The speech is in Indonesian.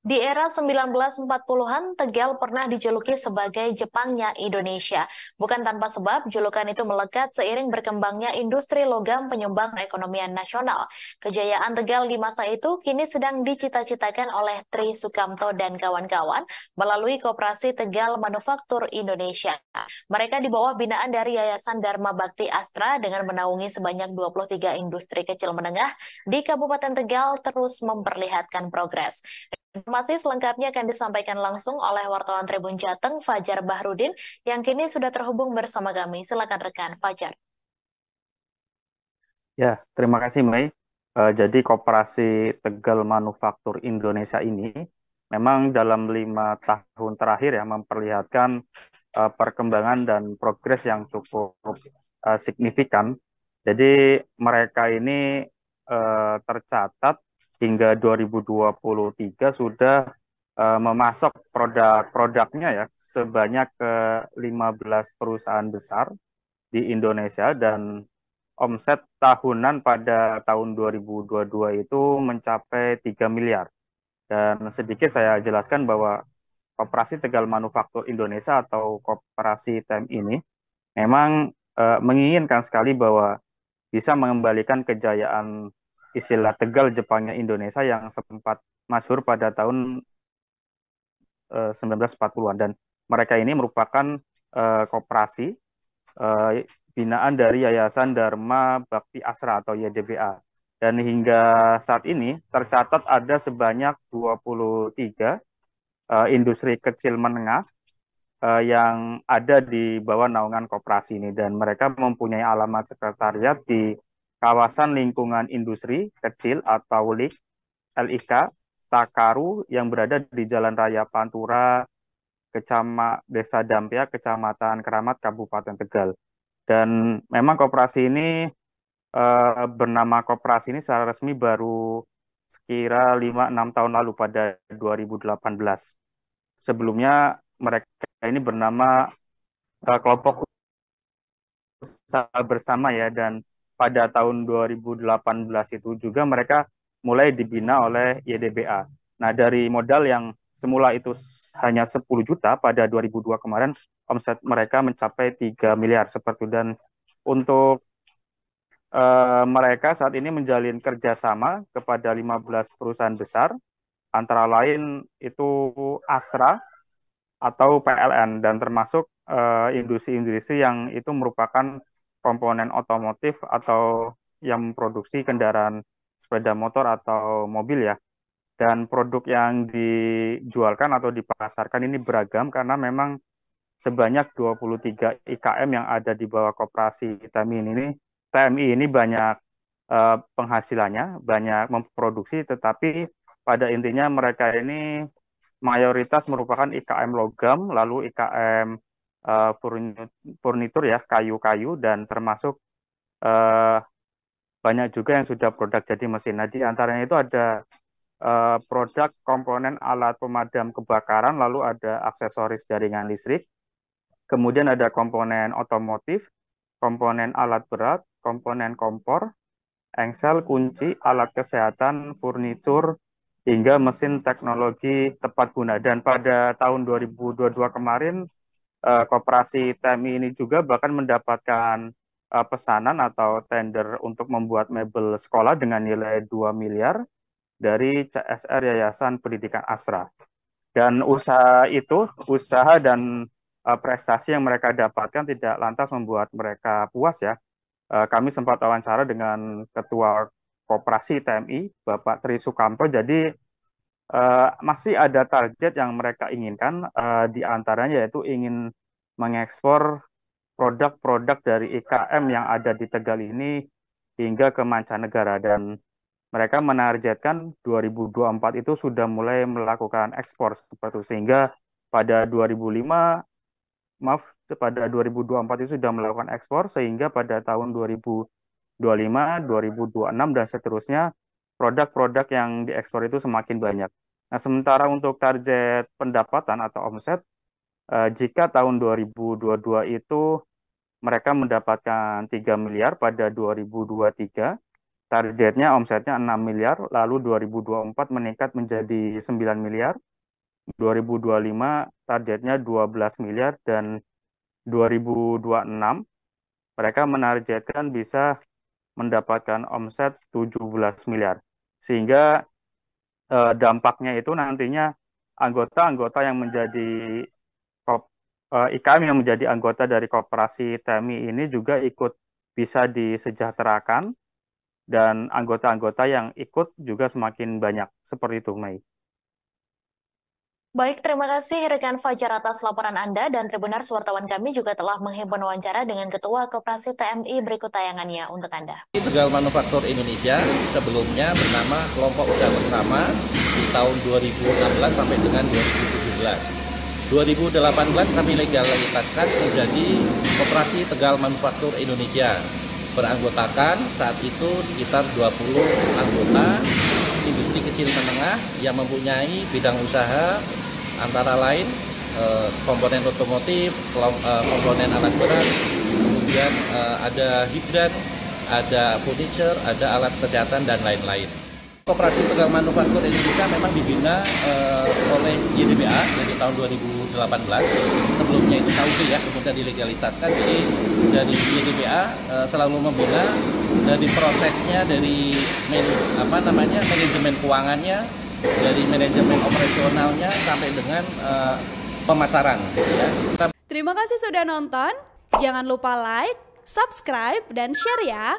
Di era 1940-an, Tegal pernah dijuluki sebagai Jepangnya Indonesia. Bukan tanpa sebab, julukan itu melekat seiring berkembangnya industri logam penyumbang perekonomian nasional. Kejayaan Tegal di masa itu kini sedang dicita-citakan oleh Tri Sukamto dan kawan-kawan melalui Koperasi Tegal Manufaktur Indonesia. Mereka di bawah binaan dari Yayasan Dharma Bakti Astra dengan menaungi sebanyak 23 industri kecil menengah di Kabupaten Tegal terus memperlihatkan progres. Informasi selengkapnya akan disampaikan langsung oleh wartawan Tribun Jateng, Fajar Bahrudin, yang kini sudah terhubung bersama kami. Silakan rekan Fajar. Ya, terima kasih Mei. Jadi Koperasi Tegal Manufaktur Indonesia ini memang dalam 5 tahun terakhir ya memperlihatkan perkembangan dan progres yang cukup signifikan. Jadi mereka ini tercatat hingga 2023 sudah memasok produk-produknya ya sebanyak ke 15 perusahaan besar di Indonesia dan omset tahunan pada tahun 2022 itu mencapai 3 miliar. Dan sedikit saya jelaskan bahwa Koperasi Tegal Manufaktur Indonesia atau Koperasi TEM ini memang menginginkan sekali bahwa bisa mengembalikan kejayaan istilah Tegal Jepangnya Indonesia yang sempat masyhur pada tahun 1940-an. Dan mereka ini merupakan koperasi binaan dari Yayasan Dharma Bakti Asra atau YDBA. Dan hingga saat ini tercatat ada sebanyak 23 industri kecil menengah yang ada di bawah naungan koperasi ini. Dan mereka mempunyai alamat sekretariat di kawasan lingkungan industri kecil atau LIK Takaru yang berada di Jalan Raya Pantura, Desa Dampia, Kecamatan Keramat, Kabupaten Tegal. Dan memang koperasi ini bernama koperasi ini secara resmi baru sekira 5-6 tahun lalu pada 2018. Sebelumnya mereka ini bernama kelompok usaha bersama ya, dan pada tahun 2018 itu juga mereka mulai dibina oleh YDBA. Nah, dari modal yang semula itu hanya 10 juta pada 2002 kemarin, omset mereka mencapai 3 miliar seperti itu. Dan untuk mereka saat ini menjalin kerjasama kepada 15 perusahaan besar, antara lain itu Astra atau PLN, dan termasuk industri-industri yang itu merupakan komponen otomotif atau yang memproduksi kendaraan sepeda motor atau mobil ya. Dan produk yang dijualkan atau dipasarkan ini beragam karena memang sebanyak 23 IKM yang ada di bawah koperasi TMI ini banyak penghasilannya, banyak memproduksi, tetapi pada intinya mereka ini mayoritas merupakan IKM logam, lalu IKM furnitur ya, kayu-kayu, dan termasuk uh, banyak juga yang sudah produk jadi mesin. Nah, di antaranya itu ada produk komponen alat pemadam kebakaran, lalu ada aksesoris jaringan listrik, kemudian ada komponen otomotif, komponen alat berat, komponen kompor, engsel, kunci, alat kesehatan, furnitur, hingga mesin teknologi tepat guna. Dan pada tahun 2022 kemarin, Koperasi TMI ini juga bahkan mendapatkan pesanan atau tender untuk membuat mebel sekolah dengan nilai 2 miliar dari CSR Yayasan Pendidikan Asra. Dan usaha dan prestasi yang mereka dapatkan tidak lantas membuat mereka puas ya. Kami sempat wawancara dengan Ketua Koperasi TMI, Bapak Tri Sukamto. Jadi masih ada target yang mereka inginkan, di antaranya yaitu ingin mengekspor produk-produk dari IKM yang ada di Tegal ini hingga ke mancanegara. Dan mereka menargetkan 2024 itu sudah mulai melakukan ekspor seperti itu. Sehingga pada 2005, maaf, pada 2024 itu sudah melakukan ekspor, sehingga pada tahun 2025, 2026, dan seterusnya produk-produk yang diekspor itu semakin banyak. Nah, sementara untuk target pendapatan atau omset, jika tahun 2022 itu mereka mendapatkan 3 miliar pada 2023, targetnya omsetnya 6 miliar, lalu 2024 meningkat menjadi 9 miliar, 2025 targetnya 12 miliar, dan 2026 mereka menargetkan bisa mendapatkan omset 17 miliar. Sehingga dampaknya itu nantinya anggota-anggota yang menjadi IKM yang menjadi anggota dari koperasi TMI ini juga ikut bisa disejahterakan, dan anggota-anggota yang ikut juga semakin banyak. Seperti itu, Mei. Baik, terima kasih rekan Fajar atas laporan Anda, dan Tribuners wartawan kami juga telah menghimpun wawancara dengan Ketua Koperasi TMI berikut tayangannya untuk Anda. Tegal Manufaktur Indonesia sebelumnya bernama Kelompok Usaha Bersama di tahun 2016 sampai dengan 2017. 2018 kami legalisasikan menjadi Koperasi Tegal Manufaktur Indonesia. Beranggotakan saat itu sekitar 20 anggota industri kecil menengah yang mempunyai bidang usaha antara lain komponen otomotif, komponen alat berat, kemudian ada hidran, ada furniture, ada alat kesehatan, dan lain-lain. Koperasi Tegal Manufaktur Indonesia memang dibina oleh YDBA dari tahun 2018. Sebelumnya itu KUB ya, kemudian dilegalisasikan. Jadi dari YDBA selalu membina dari prosesnya, dari manajemen keuangannya, dari manajemen operasionalnya sampai dengan pemasaran. Ya. Terima kasih sudah nonton. Jangan lupa like, subscribe, dan share ya.